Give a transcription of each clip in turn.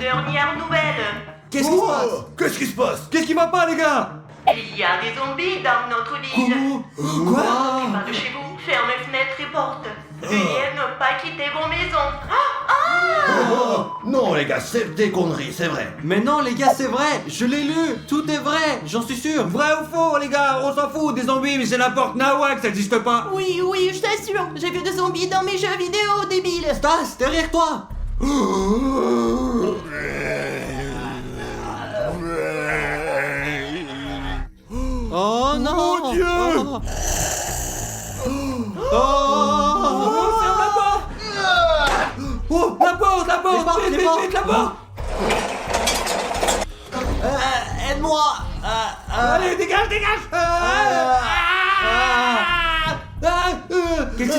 dernières nouvelles. Qu'est-ce qui se passe? Qu'est-ce qui se passe? Qu'est-ce qui va pas, les gars? Il y a des zombies dans notre ville. Quoi? Pas de chez vous, fermez fenêtres et portes. Veuillez ne pas quitter vos maisons. Non les gars, c'est des conneries, c'est vrai. Mais non, les gars, c'est vrai. Je l'ai lu. Tout est vrai. J'en suis sûr. Vrai ou faux, les gars? On s'en fout des zombies, mais c'est n'importe nawak, ça existe pas. Oui, je t'assure, j'ai vu des zombies dans mes jeux vidéo, débile. Stas, derrière toi. Oh non. Mon Dieu. Ferme la porte. Oh, la porte, vite, la porte. Aide-moi. Allez, dégage. Qu'est-ce qui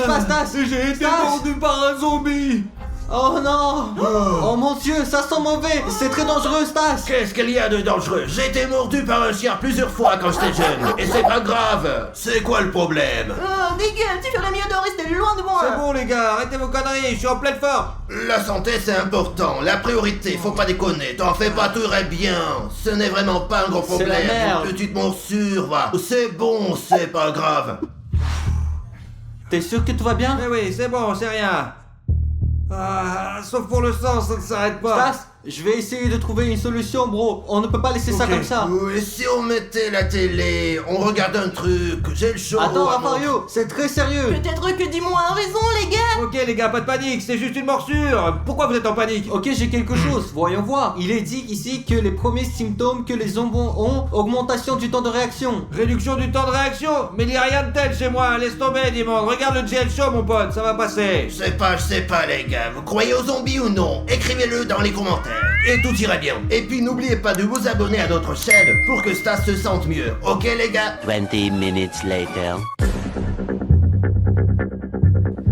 se passe? Stas? J'ai été mordu par un zombie. Oh non. Oh mon Dieu, ça sent mauvais. C'est très dangereux, Stas. Qu'est-ce qu'il y a de dangereux? J'ai été mordu par un chien plusieurs fois quand j'étais jeune. Et c'est pas grave. C'est quoi le problème? Oh, dégueule, tu ferais mieux de rester loin de moi. C'est bon, les gars, arrêtez vos conneries. Je suis en pleine forme. La santé c'est important, la priorité, faut pas déconner, t'en fais pas, tout irait bien. Ce n'est vraiment pas un gros C'est la problème. merde. Une petite morsure, va. C'est bon, c'est pas grave. T'es sûr que tout va bien? Mais oui, c'est bon, c'est rien. Ah, sauf pour le sang, ça ne s'arrête pas. Stas, je vais essayer de trouver une solution, bro. On ne peut pas laisser ça comme ça. Et si on mettait la télé, on regarde un truc, j'ai le show. Attends, Rafario, c'est très sérieux. Peut-être que dis-moi a raison, les gars. Ok, les gars, pas de panique, c'est juste une morsure. Pourquoi vous êtes en panique? Ok, j'ai quelque chose, voyons voir. Il est dit ici que les premiers symptômes que les zombies ont, augmentation du temps de réaction. Réduction du temps de réaction? Mais il n'y a rien de tel chez moi, laisse tomber, Dimon. Regarde le GL Show, mon pote, ça va passer. Je sais pas les gars, vous croyez aux zombies ou non? Écrivez-le dans les commentaires. Et tout ira bien. Et puis n'oubliez pas de vous abonner à notre chaîne pour que Stas se sente mieux. Ok les gars? 20 minutes later.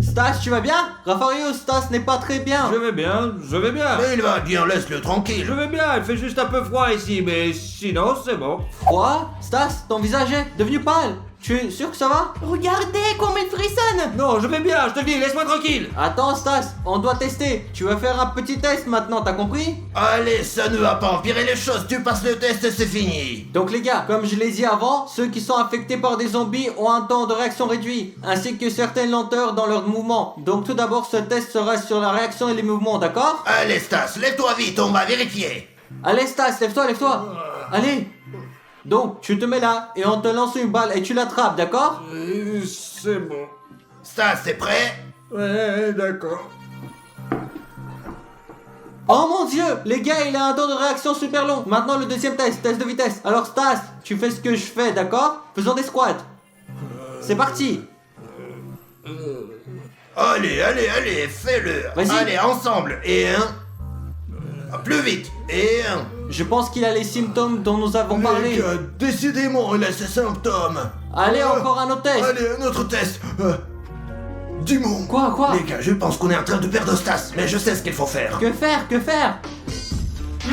Stas, tu vas bien? Rafario, Stas n'est pas très bien. Je vais bien. Mais il va bien, laisse-le tranquille. Je vais bien, il fait juste un peu froid ici, mais sinon c'est bon. Froid? Stas, ton visage est devenu pâle. Tu es sûr que ça va? Regardez comme il frissonne. Non, je vais bien, je te dis, laisse-moi tranquille. Attends, Stas, on doit tester. Tu vas faire un petit test maintenant, t'as compris? Allez, ça ne va pas empirer les choses, tu passes le test et c'est fini. Donc les gars, comme je l'ai dit avant, ceux qui sont affectés par des zombies ont un temps de réaction réduit, ainsi que certaines lenteurs dans leurs mouvements. Donc tout d'abord, ce test sera sur la réaction et les mouvements, d'accord? Allez Stas, lève-toi vite, on va vérifier. Allez Stas, lève-toi. Allez. Donc, tu te mets là, et on te lance une balle, et tu l'attrapes, d'accord? C'est bon. Stas, c'est prêt? Ouais, d'accord. Oh mon dieu, les gars, il a un temps de réaction super long. Maintenant, le deuxième test de vitesse. Alors Stas, tu fais ce que je fais, d'accord? Faisons des squats. C'est parti. Allez, fais-le. Vas-y. Allez, ensemble. Et plus vite. Et Je pense qu'il a les symptômes dont nous avons Les parlé. gars, décidément, il a ses symptômes. Allez, encore un autre test. Allez, un autre test. Dumont. Quoi? Les gars, je pense qu'on est en train de perdre Stas, mais je sais ce qu'il faut faire. Que faire?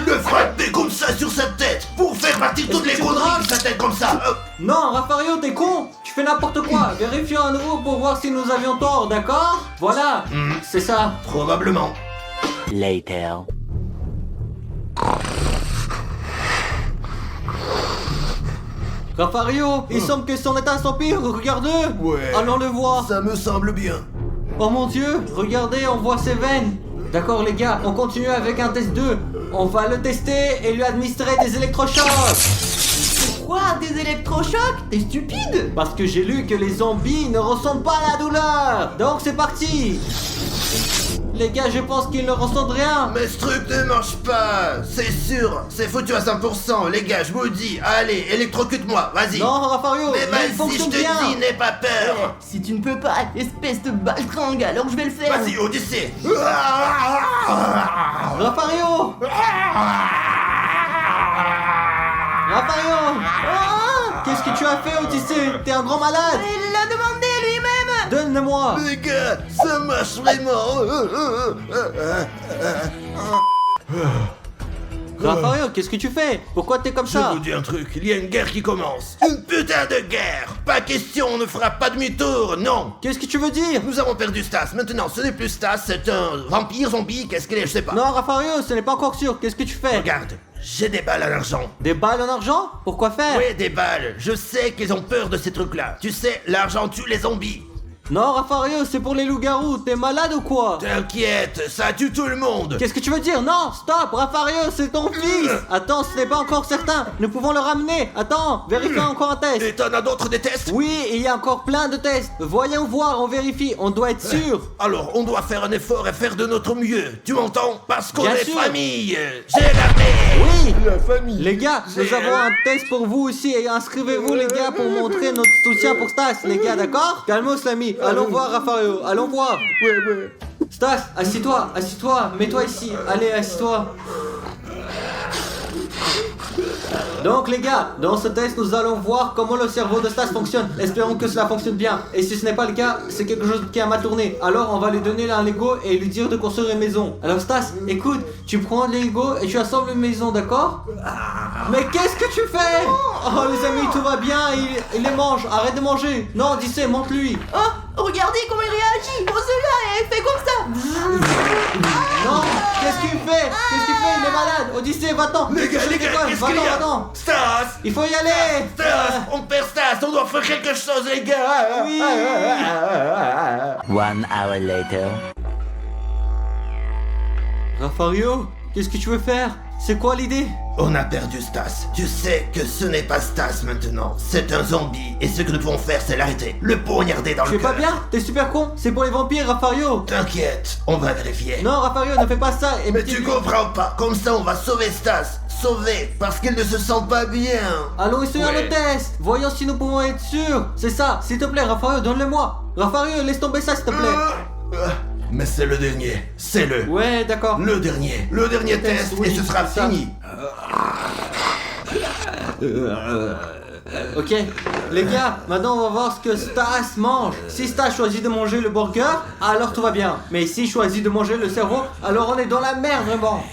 Le frapper comme ça sur sa tête pour faire partir toutes que les tu conneries crois de sa tête comme ça. Non, Rafario, t'es con. Tu fais n'importe quoi. Vérifions à nouveau pour voir si nous avions tort, d'accord? Voilà, c'est ça. Probablement. Later. Rafario, il semble que son état s'empire, regarde-le. Ouais. Allons le voir. Ça me semble bien. Oh mon dieu, regardez, on voit ses veines. D'accord les gars, on continue avec un test 2. On va le tester et lui administrer des électrochocs. Quoi, des électrochocs? T'es stupide. Parce que j'ai lu que les zombies ne ressentent pas la douleur. Donc c'est parti. Les gars, je pense qu'ils ne ressentent rien. Mais ce truc ne marche pas. C'est sûr, c'est foutu à 100%. Les gars, je vous le dis. Allez, électrocute-moi, vas-y. Non, Rafario, Mais il vas-y, je fonctionne te bien. dis, n'aie pas peur. Si tu ne peux pas, espèce de baltringue, alors je vais le faire. Vas-y, Odyssée. Rafario. Qu'est-ce que tu as fait, Odyssée? T'es un grand malade. Il l'a demandé lui-même. Donne-le-moi. Les gars, ça marche vraiment. Raffario, qu'est-ce que tu fais? Pourquoi t'es comme Je ça? vous dis un truc, il y a une guerre qui commence. Une putain de guerre. Pas question, on ne fera pas demi-tour, non. Qu'est-ce que tu veux dire? Nous avons perdu Stas, maintenant ce n'est plus Stas, c'est un vampire, zombie, qu'est-ce qu'il est, je sais pas. Non, Raffario, ce n'est pas encore sûr. Qu'est-ce que tu fais? Regarde, j'ai des balles en argent. Des balles en argent? Pourquoi faire? Oui, des balles. Je sais qu'ils ont peur de ces trucs-là. Tu sais, l'argent tue les zombies. Non, Raffario, c'est pour les loups-garous. T'es malade ou quoi? T'inquiète, ça tue tout le monde. Qu'est-ce que tu veux dire? Non, stop, Raffario, c'est ton fils. Attends, ce n'est pas encore certain. Nous pouvons le ramener. Attends, vérifions encore un test. Et t'en as d'autres des tests? Oui, il y a encore plein de tests. Voyons voir, on vérifie. On doit être sûr. Alors, on doit faire un effort et faire de notre mieux. Tu m'entends? Parce qu'on Bien est sûr. famille. J'ai l'armée. Oui. La famille. Les gars, nous avons un test pour vous aussi et inscrivez-vous les gars pour montrer notre soutien pour Stas, les gars, d'accord? Calmos l'ami, allons voir Raffario, allons voir. Ouais. Stas, assis-toi, mets-toi ici, allez, assis-toi. Donc les gars, dans ce test, nous allons voir comment le cerveau de Stas fonctionne. Espérons que cela fonctionne bien. Et si ce n'est pas le cas, c'est quelque chose qui a mal tourné. Alors on va lui donner un Lego et lui dire de construire une maison. Alors Stas, écoute, tu prends le Lego et tu assembles une maison, d'accord? Mais qu'est-ce que tu fais? Oh les amis, tout va bien, il les mange. Arrête de manger. Non, Odyssée, monte-lui. Oh, regardez comment il réagit. Oh, celui-là, il fait comme ça. Non, qu'est-ce qu'il fait? Il est malade. Odyssée, va-t'en. Les gars, qu'est-ce qu'il y a? Va-t'en. Stas. Il faut y aller. Stas, on perd Stas, on doit faire quelque chose, les gars. Oui. 1 hour later. Raffario, qu'est-ce que tu veux faire? C'est quoi l'idée? On a perdu Stas. Tu sais que ce n'est pas Stas maintenant. C'est un zombie. Et ce que nous pouvons faire, c'est l'arrêter. Le poignarder dans Tu le es pas cœur. bien? T'es super con. C'est pour les vampires, Raffario. T'inquiète, on va vérifier. Non, Raffario, ne fais pas ça. Et Mais tu comprends pas. Comme ça, on va sauver Stas. Sauver. Parce qu'il ne se sent pas bien. Allons essayer Ouais. le test. Voyons si nous pouvons être sûrs. C'est ça. S'il te plaît, Raffario, donne-le-moi. Raffario, laisse tomber ça, s'il te plaît. Mais c'est le dernier. C'est le. Ouais, d'accord. Le dernier. Le dernier test. oui, et ce sera c'est ça. fini. Ok, les gars, maintenant on va voir ce que Stas mange. Si Stas choisit de manger le burger, alors tout va bien. Mais s'il choisit de manger le cerveau, alors on est dans la merde vraiment.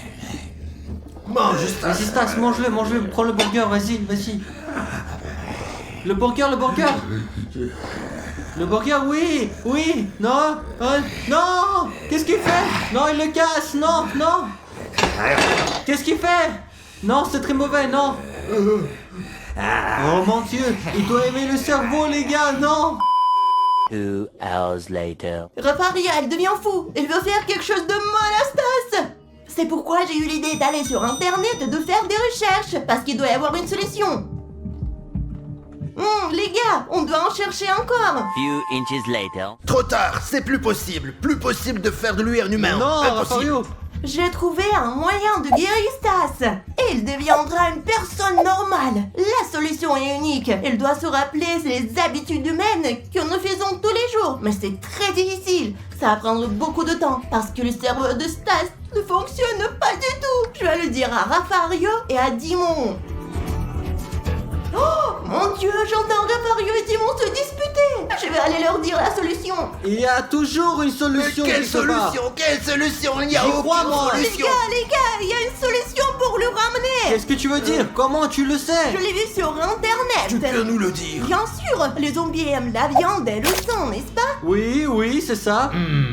Mange Stas. Vas-y Stas, mange-le, prends le burger, vas-y. Le burger. Le burger, oui, non, non. Qu'est-ce qu'il fait? Non, il le casse, non. Qu'est-ce qu'il fait? Non, c'est très mauvais, non. Oh mon Dieu, il doit aimer le cerveau, les gars, non. 2 hours later. Raffario, elle devient fou. Elle veut faire quelque chose de mal à Stas. C'est pourquoi j'ai eu l'idée d'aller sur internet et de faire des recherches. Parce qu'il doit y avoir une solution. Les gars, on doit en chercher encore. Few inches later. Trop tard. C'est plus possible. Plus possible de faire de lui un humain. Non, Impossible. Raffario. J'ai trouvé un moyen de guérir Stas. Et il deviendra une personne normale. La solution est unique. Il doit se rappeler les habitudes humaines que nous faisons tous les jours. Mais c'est très difficile. Ça va prendre beaucoup de temps. Parce que le cerveau de Stas ne fonctionne pas du tout. Je vais le dire à Raffario et à Dimon. Oh mon Dieu, j'entends Raffario et Dimon se disputer. Je vais aller leur dire la solution. Il y a toujours une Mais solution. quelle quelque part. solution? Quelle solution? Il n'y a J'y crois, aucune moi. Les solution. gars, il y a une solution pour le ramener. Qu'est-ce que tu veux dire? Comment tu le sais? Je l'ai vu sur internet. Tu peux nous le dire? Bien sûr, les zombies aiment la viande et le sang, n'est-ce pas? Oui, c'est ça.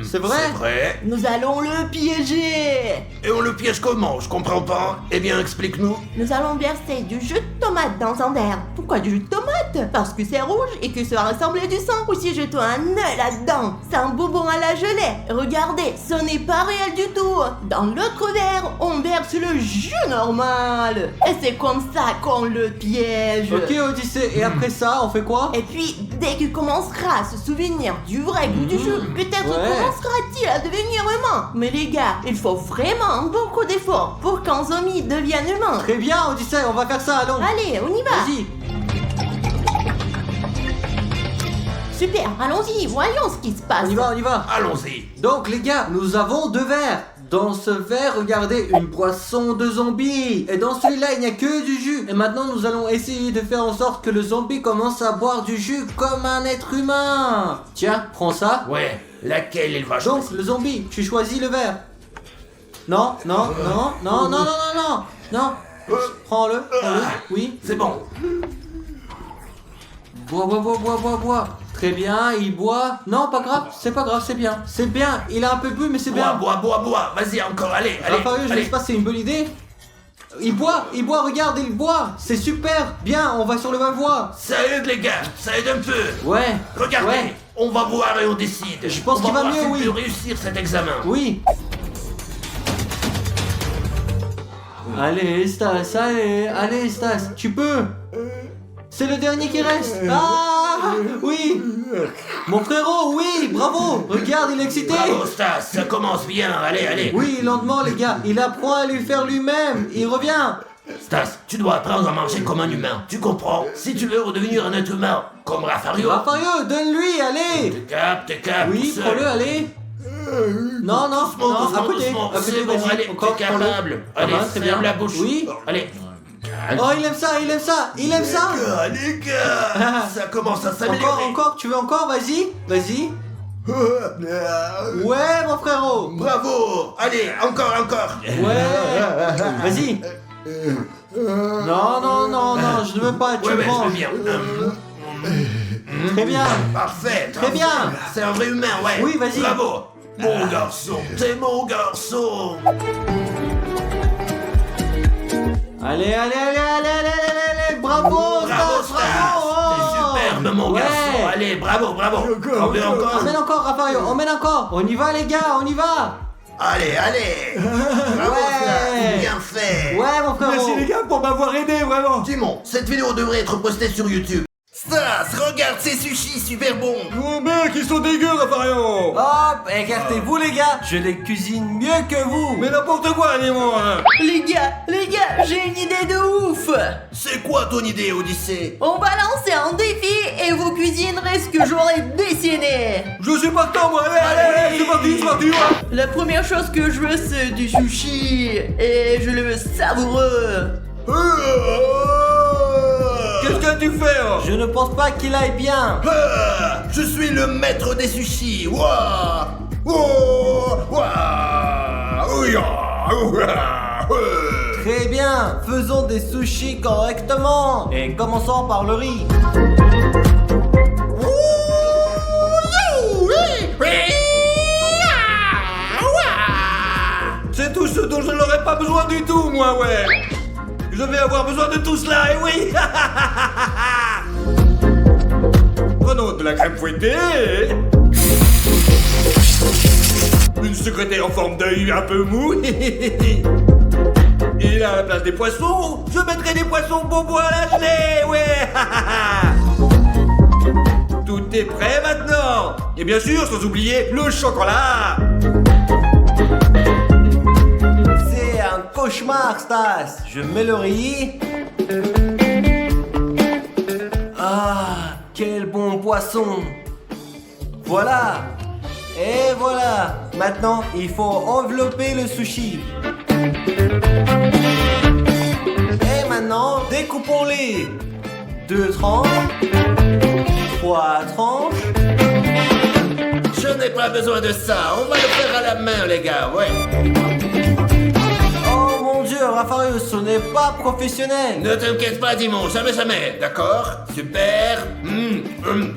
C'est vrai. C'est vrai. Nous allons le piéger. Et on le piège comment? Je comprends pas. Eh bien, explique-nous. Nous allons verser du jus de tomate dans un verre. Pourquoi du jus de tomate? Parce que c'est rouge et que ça ressemble à du sang. Ou si jetons un œuf là-dedans, c'est un bonbon à la gelée. Regardez, ce n'est pas réel du tout. Dans l'autre verre, on verse le jus normal. Et c'est comme ça qu'on le piège. Ok, Odyssée. Et après ça, on fait quoi? Et puis, dès qu'il commencera à se souvenir du vrai goût du jus, peut-être Ouais. commencera-t-il à devenir humain. Mais les gars, il faut vraiment beaucoup d'efforts pour qu'un zombie devienne humain. Très bien, Odyssée, on va faire ça, allons. Allez, on y va. Vas-y. Super, allons-y, voyons ce qui se passe. On y va. Allons-y. Donc les gars, nous avons 2 verres. Dans ce verre, regardez, une boisson de zombie. Et dans celui-là, il n'y a que du jus. Et maintenant, nous allons essayer de faire en sorte que le zombie commence à boire du jus comme un être humain. Tiens, prends ça. Ouais. Laquelle il va Donc, choisir? le zombie, tu choisis le verre. Non, non, non, non, non, non, non, non, non. Prends-le, oui. C'est bon. Bois, bois, bois, bois, bois, bois. Très bien, il boit. Non, pas grave, c'est pas grave, c'est bien. C'est bien, il a un peu bu, mais c'est bien. Bois. Vas-y, encore, allez. Raphaël, je ne sais pas si c'est une bonne idée. Il boit, regarde, il boit. C'est super, bien, on va sur le va-voir. Ça aide, les gars, ça aide un peu. Ouais. Regardez, Ouais. on va boire et on décide. Je pense qu'il va mieux, oui. De réussir cet examen. Oui. Allez, Stas, allez, Stas, tu peux. C'est le dernier qui reste. Ah, oui. Mon frérot, oui, bravo. Regarde, il est excité. Bravo, Stas, ça commence bien. Allez. Oui, lentement, les gars. Il apprend à lui faire lui-même. Il revient. Stas, tu dois apprendre à manger comme un humain. Tu comprends? Si tu veux redevenir un être humain, comme Raffario. Raphaël, donne-lui, allez. T'es cap. Oui, tout seul. prends-le, allez. Non, non, Doucement, non, doucement, à côté, doucement. à côté, C'est bon, vas-y, allez, encore, t'es prends-le. capable. Ah Allez, bah, très ferme bien. la bouche. Oui. Allez. Oh, il aime ça, il aime ça, il aime ça. Les gars, ça commence à s'améliorer. Encore, tu veux encore, vas-y. Ouais, mon frérot. Bravo. Allez, encore. Ouais. Vas-y. Non, je ne veux pas, tu Ouais, je prends. veux bien. Très bien. Parfait. Très bien. C'est un vrai humain, ouais. Oui, vas-y. Bravo. Mon garçon, t'es mon garçon. Allez, bravo, Bravo, Stas, Stas. bravo. T'es superbe, mon Ouais. garçon. Allez, bravo. On veut encore. Emmène encore, Raphaël, emmène encore. On y va, les gars, on y va. Allez. Bravo, Ouais. Stas. Bien fait. Ouais, mon frérot. Merci les gars pour m'avoir aidé, vraiment. Timon, cette vidéo devrait être postée sur YouTube. Stas, regarde ces sushis super bons. Oh mec, ils sont dégueux, Raphaël. Hop, écartez-vous, les gars. Je les cuisine mieux que vous. Mais n'importe quoi, dis-moi. Hein. Les gars, j'ai une idée de ouf. C'est quoi ton idée, Odyssée? On va lancer un défi et vous cuisinerez ce que j'aurais dessiné. Je suis partant, moi. Allez, c'est parti. Ouais. La première chose que je veux, c'est du sushi. Et je le veux savoureux. Qu'est-ce que tu fais hein? Je ne pense pas qu'il aille bien. Je suis le maître des sushis. Très bien, faisons des sushis correctement. Et commençons par le riz. C'est tout ce dont je n'aurais pas besoin du tout, moi, ouais. Je vais avoir besoin de tout cela, et oui. Prenons de la crème fouettée. Une secrétaire en forme d'œil un peu mou. Et là, à la place des poissons, je mettrai des poissons bobos à la gelée, ouais. Tout est prêt maintenant. Et bien sûr, sans oublier le chocolat. C'est un cauchemar, Stas. Je mets le riz. Ah, quel bon poisson. Voilà. Et voilà. Maintenant, il faut envelopper le sushi. Et maintenant, découpons-les. 2 tranches. 3 tranches. Je n'ai pas besoin de ça. On va le faire à la main, les gars, ouais. Oh mon Dieu, Raphaël, ce n'est pas professionnel. Ne t'inquiète pas, Dimon, jamais. D'accord? Super.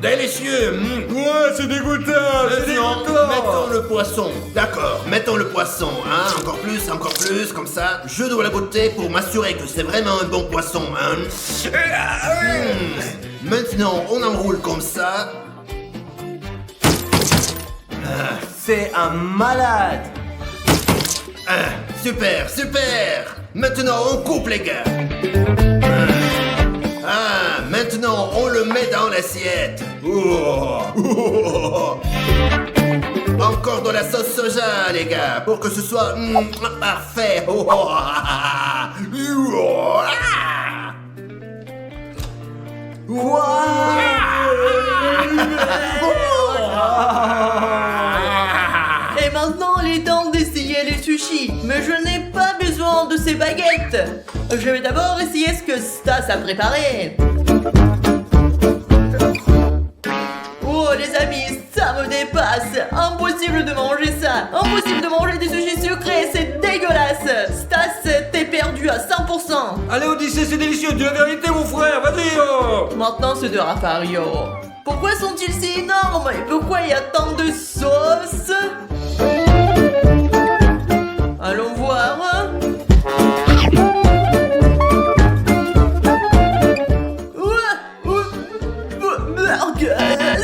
Délicieux. Ouais, c'est dégoûtant, c'est Maintenant, dégoûtant. mettons le poisson. D'accord, mettons le poisson, hein. Encore plus, comme ça. Je dois la goûter pour m'assurer que c'est vraiment un bon poisson, hein. Maintenant, on enroule comme ça. C'est un malade. Super. Maintenant, on coupe, les gars. Maintenant, on le met dans l'assiette. Encore de la sauce soja, les gars, pour que ce soit parfait. Et maintenant, il est temps d'essayer les sushis. Mais je n'ai pas besoin de ces baguettes. Je vais d'abord essayer ce que Stas a préparé. Oh les amis, ça me dépasse. Impossible de manger ça. Impossible de manger des sushis sucrés, c'est dégueulasse. Allez, Odyssée, c'est délicieux, dis la vérité, mon frère, vas-y, oh. Maintenant, ceux de Raffario. Pourquoi sont-ils si énormes? Et pourquoi il y a tant de sauce? Allons voir.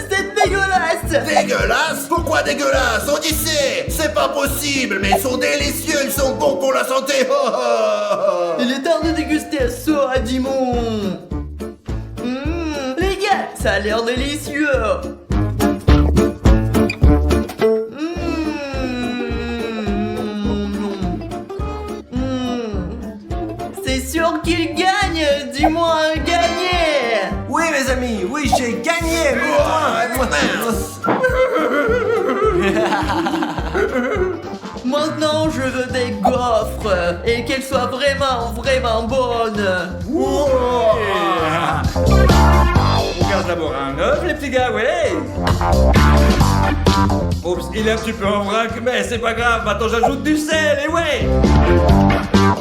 C'est dégueulasse! Dégueulasse? Pourquoi dégueulasse? Odyssée! C'est pas possible, mais ils sont délicieux, ils sont bons pour la santé! Oh, oh, oh. Il est temps de déguster ça, Dimon! Les gars, ça a l'air délicieux! C'est sûr qu'il gagne! Dis-moi un gagné! Oui, mes amis, oui, j'ai gagné. Maintenant, je veux des gaufres et qu'elles soient vraiment, vraiment bonnes. On garde d'abord un œuf, les petits gars, ouais. Oups, il est un petit peu en vrac, mais c'est pas grave, maintenant j'ajoute du sel, et ouais.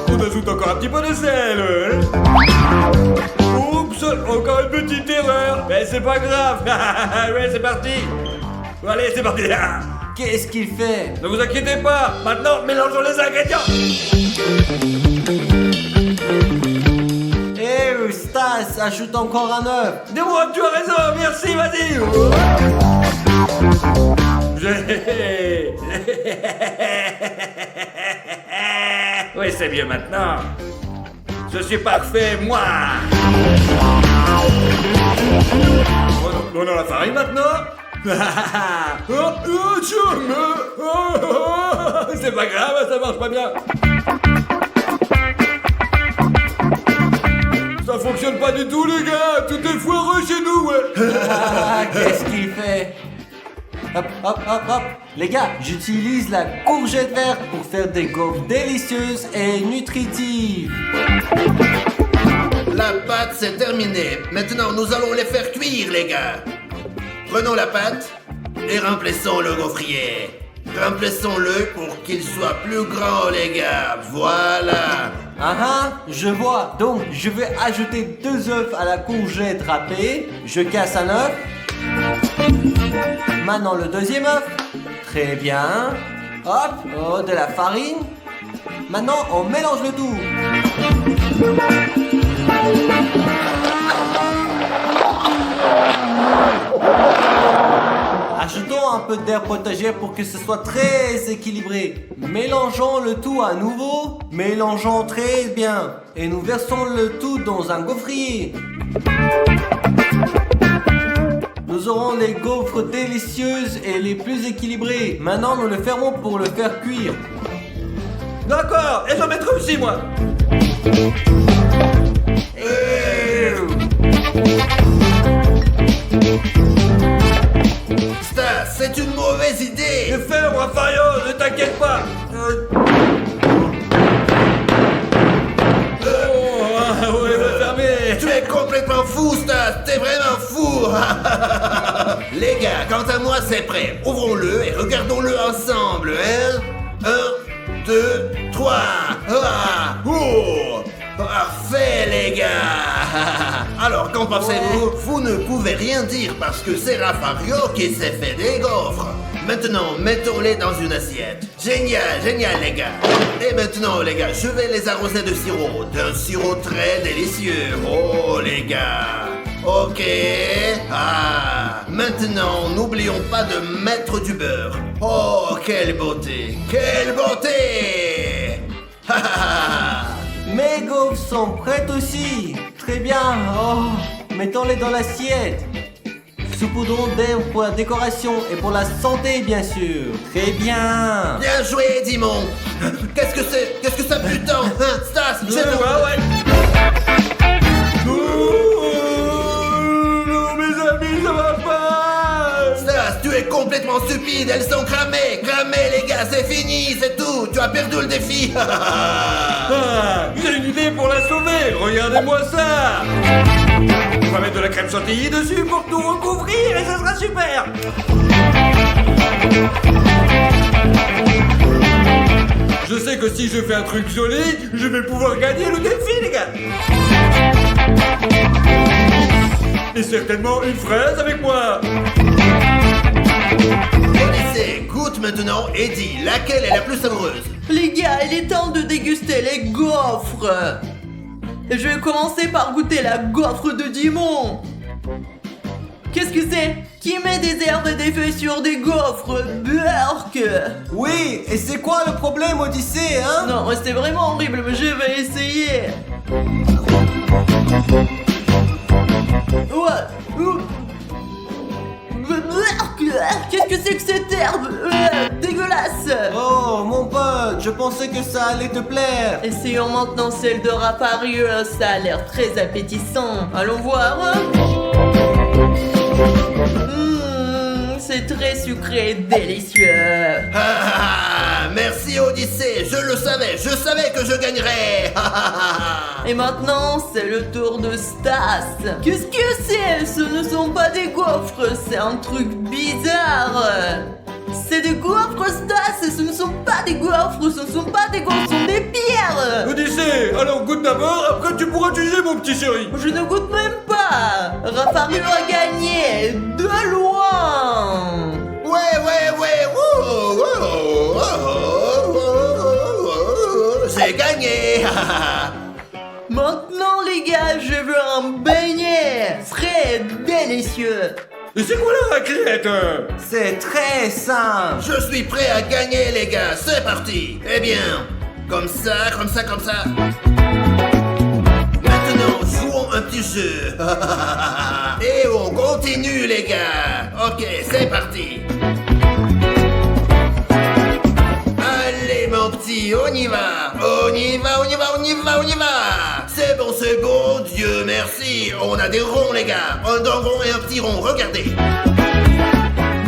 On ajoute encore un petit peu de sel. Oups, encore une petite erreur, mais c'est pas grave. Ouais, c'est parti. Bon, allez, c'est parti. Qu'est-ce qu'il fait? Ne vous inquiétez pas, maintenant mélangeons les ingrédients. Eh, Stas, ajoute encore un œuf. Dis-moi, tu as raison, merci, vas-y. Oui, c'est mieux maintenant. Je suis parfait, moi. On a la farine maintenant. C'est pas grave, ça marche pas bien. Ça fonctionne pas du tout, les gars. Tout est foireux chez nous, ouais. Qu'est-ce qu'il fait? Hop, hop, hop, hop. Les gars, j'utilise la courgette verte pour faire des gaufres délicieuses et nutritives. La pâte, c'est terminé. Maintenant, nous allons les faire cuire, les gars. Prenons la pâte et remplissons le gaufrier. Remplissons-le pour qu'il soit plus grand, les gars. Voilà. Je vois. Donc, je vais ajouter 2 œufs à la courgette râpée. Je casse un œuf. Maintenant, le deuxième œuf. Très bien. Hop, oh, de la farine. Maintenant, on mélange le tout. Ajoutons un peu d'herbe potagère pour que ce soit très équilibré. Mélangeons le tout à nouveau. Mélangeons très bien. Et nous versons le tout dans un gaufrier. Nous aurons les gaufres délicieuses et les plus équilibrées. Maintenant, nous le fermons pour le faire cuire. D'accord, et j'en mettrai aussi, moi. Stas, c'est une mauvaise idée. Je ferme, Raffario, ne t'inquiète pas. Oui, va fermer. Tu es complètement fou, Stas. T'es vraiment fou. Les gars, quant à moi, c'est prêt. Ouvrons-le et regardons-le ensemble, hein. 1, 2, 3. Ah, oh, parfait, les gars. Alors, qu'en pensez-vous? Vous ne pouvez rien dire parce que c'est Raffario qui s'est fait des gaufres. Maintenant, mettons-les dans une assiette. Génial, génial, les gars. Et maintenant, les gars, je vais les arroser de sirop. D'un sirop très délicieux. Oh, les gars. Ok. Ah. Maintenant, n'oublions pas de mettre du beurre. Oh, quelle beauté. Quelle beauté. Ha ha ha. Mes gaufres sont prêtes aussi. Très bien. Oh, mettons-les dans l'assiette. Saupoudrons d'herbe pour la décoration et pour la santé, bien sûr. Très bien. Bien joué, Dimon. Qu'est-ce que c'est? Qu'est-ce que ça putain? Hein, Stas, j'ai Ouais. Non, mes amis, ça va pas. Stas, tu es complètement stupide, elles sont cramées. Cramées, les gars, c'est fini, c'est tout. Tu as perdu le défi. J'ai une idée pour la sauver. Regardez-moi ça. On va mettre de la crème chantilly dessus pour tout recouvrir et ça sera super. Je sais que que si je fais un truc joli, je vais pouvoir gagner le défi, les gars. Et certainement une fraise avec moi. Odyssée, goûte maintenant et dis laquelle est la plus savoureuse. Les gars, il est temps de déguster les gaufres. Et je vais commencer par goûter la gaufre de Dimon. Qu'est-ce que c'est? Qui met des herbes et des feuilles sur des gaufres? Burk! Oui, et c'est quoi le problème, Odyssée, hein? Non, c'est vraiment horrible, mais je vais essayer. Ouais. Qu'est-ce que c'est que cette herbe? Dégueulasse! Oh, mon pote, je pensais que ça allait te plaire. Essayons maintenant celle de Raparieux, ça a l'air très appétissant. Allons voir. C'est très sucré et délicieux. Merci Odyssée, je savais que je gagnerais. Et maintenant, c'est le tour de Stas. Qu'est-ce que c'est? Ce ne sont pas des gaufres, c'est un truc bizarre. C'est des gaufres, Stas, ce ne sont pas des gaufres, ce ne sont pas des gaufres, ce sont des pierres. Odyssée, alors goûte d'abord, après tu pourras juger, mon petit chéri. Je ne goûte même pas. Raphaël a gagné de loin. Ouais. J'ai gagné. Maintenant, les gars, je veux un beignet frais, délicieux. Et c'est quoi la raclette? C'est très simple. Je suis prêt à gagner les gars, c'est parti. Eh bien, comme ça. Maintenant, jouons un petit jeu. Et on continue les gars. Ok, c'est parti. Allez mon petit, on y va. C'est bon, Dieu merci. On a des ronds les gars. Un grand rond et un petit rond, regardez.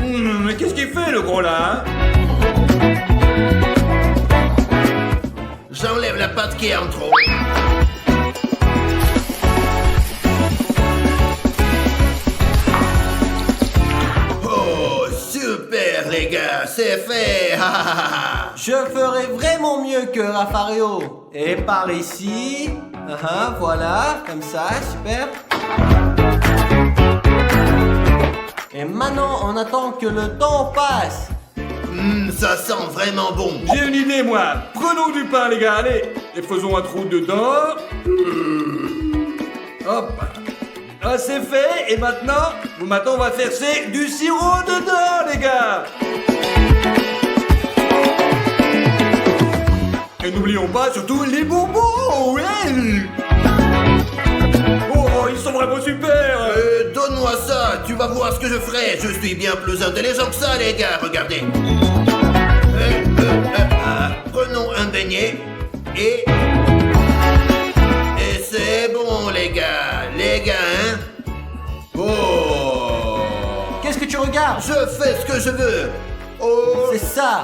Mais qu'est-ce qu'il fait le gros là, hein? J'enlève la pâte qui est en trop. Oh, super les gars, c'est fait. Je ferai vraiment mieux que Rafario. Et par ici. Voilà, comme ça, super. Et maintenant, on attend que le temps passe. Ça sent vraiment bon. J'ai une idée moi. Prenons du pain les gars, allez. Et faisons un trou dedans. Hop. Ah, c'est fait. Et maintenant, on va verser du sirop dedans les gars. Et n'oublions pas surtout les bonbons, ouais. Oh, ils sont vraiment super. Donne-moi ça, tu vas voir ce que je ferai. Je suis bien plus intelligent que ça, les gars, regardez. Prenons un beignet et c'est bon, les gars, hein. Oh. Qu'est-ce que tu regardes? Je fais ce que je veux. Oh. C'est ça.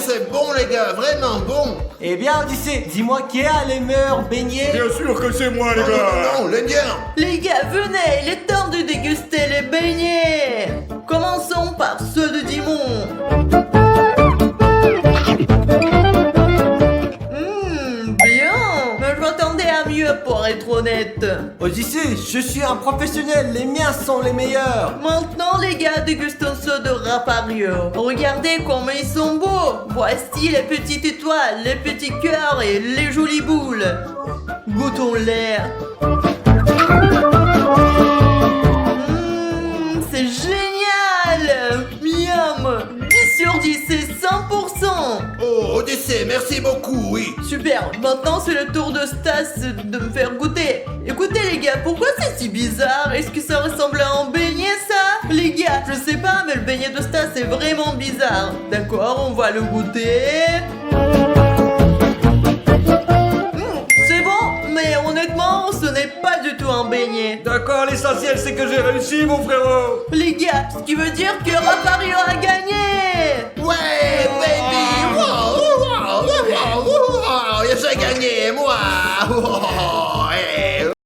C'est bon les gars, vraiment bon. Eh bien, Odyssée, dis-moi qui a les meilleurs beignets. Bien sûr que c'est moi les gars. Non, les gars. Les gars, venez, il est temps de déguster les beignets. Commençons par ceux de Dimon. Bien. Mais je m'attendais à mieux pour être honnête. Odyssée, je suis un professionnel, les miens sont les meilleurs. Maintenant les gars, dégustons ceux de Rapario. Regardez comment ils sont beaux. Voici les petites étoiles, les petits cœurs et les jolies boules. Goûtons-les. C'est génial. Miam. 10 sur 10, c'est 100%. Oh, Odyssée, merci beaucoup, oui. Super, maintenant c'est le tour de Stas de me faire goûter. Écoutez les gars, pourquoi c'est si bizarre? Est-ce que ça ressemble à un beignet ça? Les gars, je sais pas, mais le beignet de Stas est vraiment bizarre. D'accord, on va le goûter. C'est bon, mais honnêtement, ce n'est pas du tout un beignet. D'accord, l'essentiel c'est que j'ai réussi mon frérot. Les gars, ce qui veut dire que Rapario a gagné.